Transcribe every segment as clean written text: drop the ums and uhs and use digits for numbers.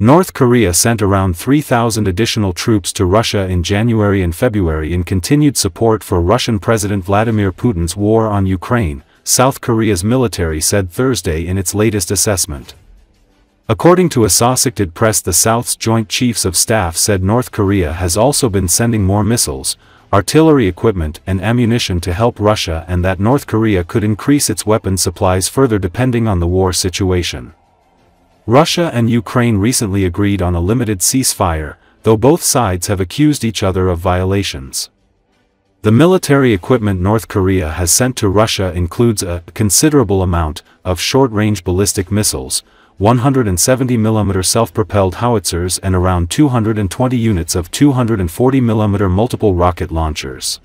North Korea sent around 3,000 additional troops to Russia in January and February in continued support for Russian President Vladimir Putin's war on Ukraine, South Korea's military said Thursday in its latest assessment. According to Associated Press, the South's Joint Chiefs of Staff said North Korea has also been sending more missiles, artillery equipment and ammunition to help Russia, and that North Korea could increase its weapons supplies further depending on the war situation. Russia and Ukraine recently agreed on a limited ceasefire, though both sides have accused each other of violations. The military equipment North Korea has sent to Russia includes a considerable amount of short-range ballistic missiles, 170mm self-propelled howitzers and around 220 units of 240mm multiple rocket launchers.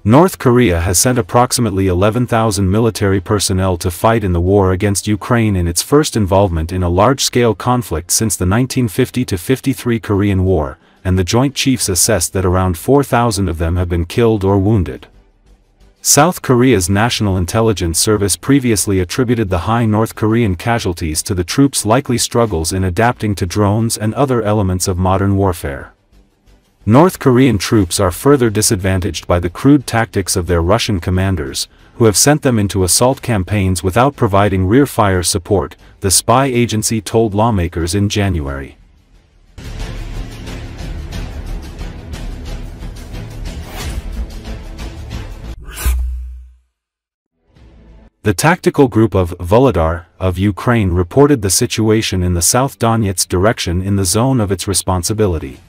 North Korea has sent approximately 11,000 military personnel to fight in the war against Ukraine in its first involvement in a large-scale conflict since the 1950-53 Korean War, and the Joint Chiefs assessed that around 4,000 of them have been killed or wounded. South Korea's National Intelligence Service previously attributed the high North Korean casualties to the troops' likely struggles in adapting to drones and other elements of modern warfare. North Korean troops are further disadvantaged by the crude tactics of their Russian commanders, who have sent them into assault campaigns without providing rear-fire support, the spy agency told lawmakers in January. The tactical group of Volodar of Ukraine reported the situation in the South Donetsk direction in the zone of its responsibility.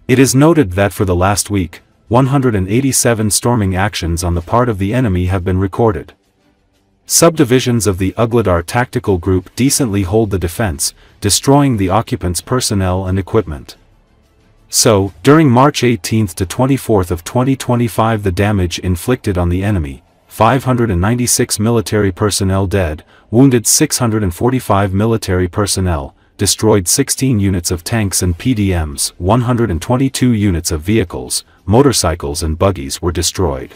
It is noted that for the last week, 187 storming actions on the part of the enemy have been recorded. Subdivisions of the Ugledar tactical group decently hold the defense, destroying the occupants' personnel and equipment. So, during March 18 to 24 of 2025, the damage inflicted on the enemy: 596 military personnel dead, wounded 645 military personnel, destroyed 16 units of tanks and PDMs, 122 units of vehicles, motorcycles and buggies were destroyed.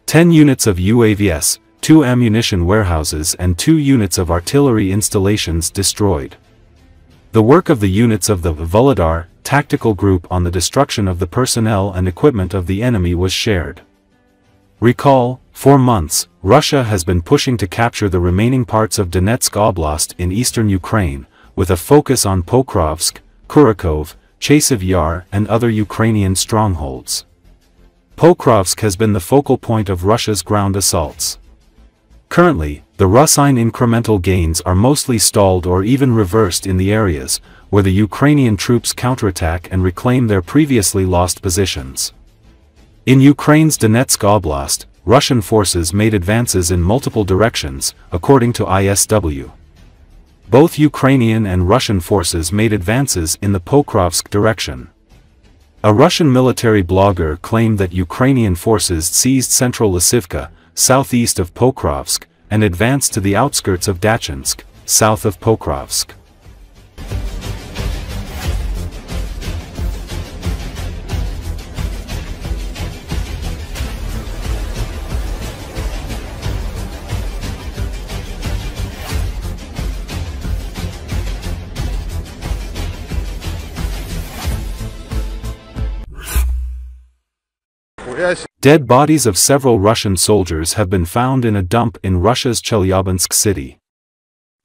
10 units of UAVs, 2 ammunition warehouses and 2 units of artillery installations destroyed. The work of the units of the Volodar tactical group on the destruction of the personnel and equipment of the enemy was shared. Recall, for months, Russia has been pushing to capture the remaining parts of Donetsk Oblast in eastern Ukraine, with a focus on Pokrovsk, Kharkiv, Chasiv Yar and other Ukrainian strongholds. Pokrovsk has been the focal point of Russia's ground assaults. Currently, the Russian incremental gains are mostly stalled or even reversed in the areas where the Ukrainian troops counterattack and reclaim their previously lost positions. In Ukraine's Donetsk Oblast, Russian forces made advances in multiple directions, according to ISW. Both Ukrainian and Russian forces made advances in the Pokrovsk direction. A Russian military blogger claimed that Ukrainian forces seized central Lysivka, southeast of Pokrovsk, and advanced to the outskirts of Dachinsk, south of Pokrovsk. Dead bodies of several Russian soldiers have been found in a dump in Russia's Chelyabinsk city.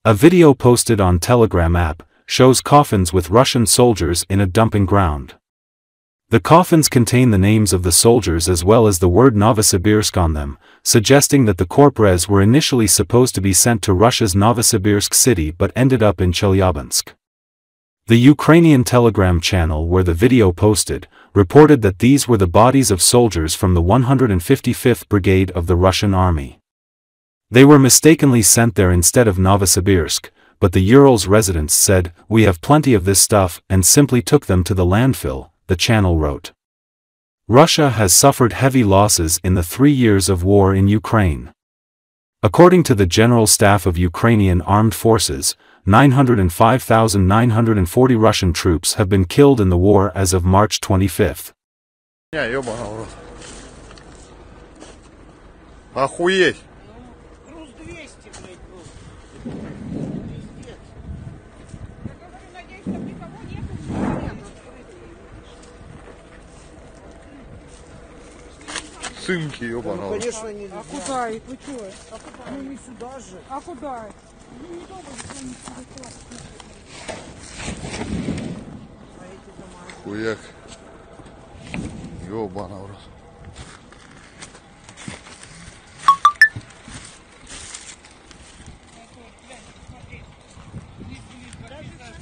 A video posted on Telegram app shows coffins with Russian soldiers in a dumping ground. The coffins contain the names of the soldiers as well as the word Novosibirsk on them, suggesting that the corpses were initially supposed to be sent to Russia's Novosibirsk city but ended up in Chelyabinsk. The Ukrainian Telegram channel where the video posted reported that these were the bodies of soldiers from the 155th Brigade of the Russian Army. They were mistakenly sent there instead of Novosibirsk, but the Urals residents said, "We have plenty of this stuff," and simply took them to the landfill, the channel wrote. Russia has suffered heavy losses in the 3 years of war in Ukraine. According to the General Staff of Ukrainian Armed Forces, 905,940 Russian troops have been killed in the war as of March 25. Охуеть! Цинки, ёбана. Ну, конечно, нельзя. А куда их? Вы чё? Ну, не сюда же. А куда их? Ну, не дома, Хуяк. Ёбана, брат.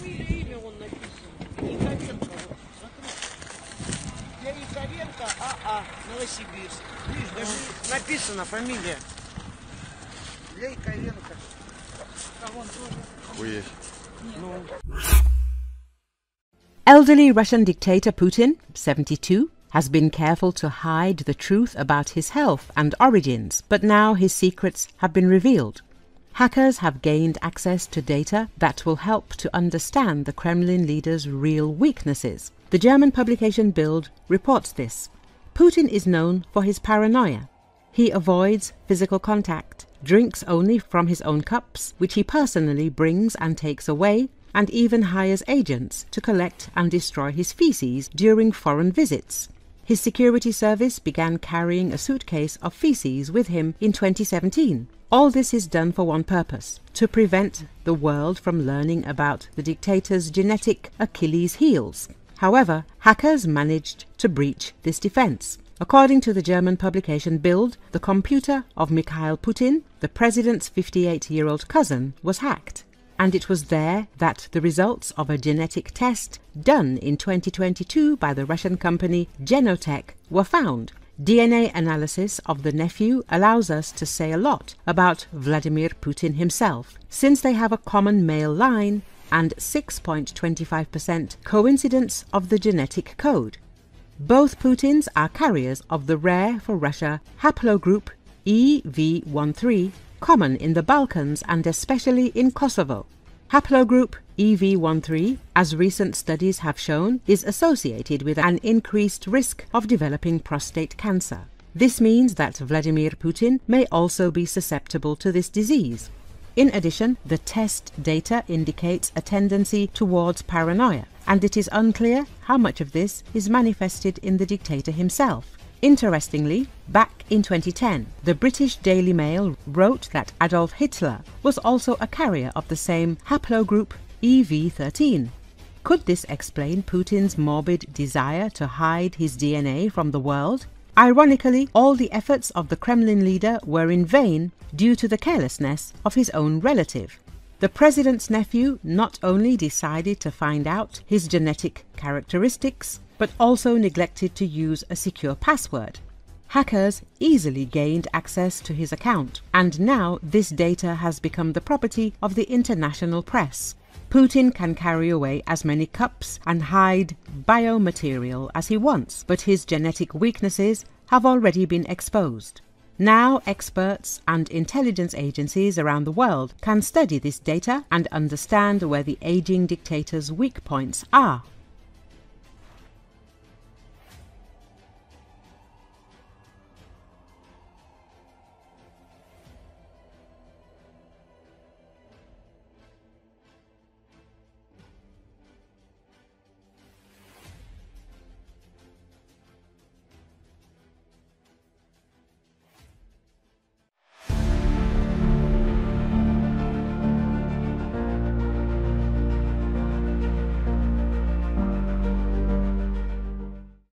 Имя он написан. Яковенко. Для Яковенко АА, Новосибирск. Видишь, даже написана фамилия. Для Яковенко. Хуяк. Elderly Russian dictator Putin, 72, has been careful to hide the truth about his health and origins, but now his secrets have been revealed. Hackers have gained access to data that will help to understand the Kremlin leader's real weaknesses. The German publication Bild reports this. Putin is known for his paranoia. He avoids physical contact, drinks only from his own cups, which he personally brings and takes away, and even hires agents to collect and destroy his feces during foreign visits. His security service began carrying a suitcase of feces with him in 2017. All this is done for one purpose: to prevent the world from learning about the dictator's genetic Achilles heels. However, hackers managed to breach this defense. According to the German publication Bild, the computer of Mikhail Putin, the president's 58-year-old cousin, was hacked. And it was there that the results of a genetic test done in 2022 by the Russian company Genotech were found. DNA analysis of the nephew allows us to say a lot about Vladimir Putin himself, since they have a common male line and 6.25% coincidence of the genetic code. Both Putins are carriers of the rare for Russia haplogroup EV13, common in the Balkans and especially in Kosovo. Haplogroup EV13, as recent studies have shown, is associated with an increased risk of developing prostate cancer. This means that Vladimir Putin may also be susceptible to this disease. In addition, the test data indicates a tendency towards paranoia, and it is unclear how much of this is manifested in the dictator himself. Interestingly, back in 2010, the British Daily Mail wrote that Adolf Hitler was also a carrier of the same haplogroup EV13. Could this explain Putin's morbid desire to hide his DNA from the world? Ironically, all the efforts of the Kremlin leader were in vain due to the carelessness of his own relative. The president's nephew not only decided to find out his genetic characteristics, but also neglected to use a secure password. Hackers easily gained access to his account, and now this data has become the property of the international press. Putin can carry away as many cups and hide biomaterial as he wants, but his genetic weaknesses have already been exposed. Now experts and intelligence agencies around the world can study this data and understand where the aging dictator's weak points are.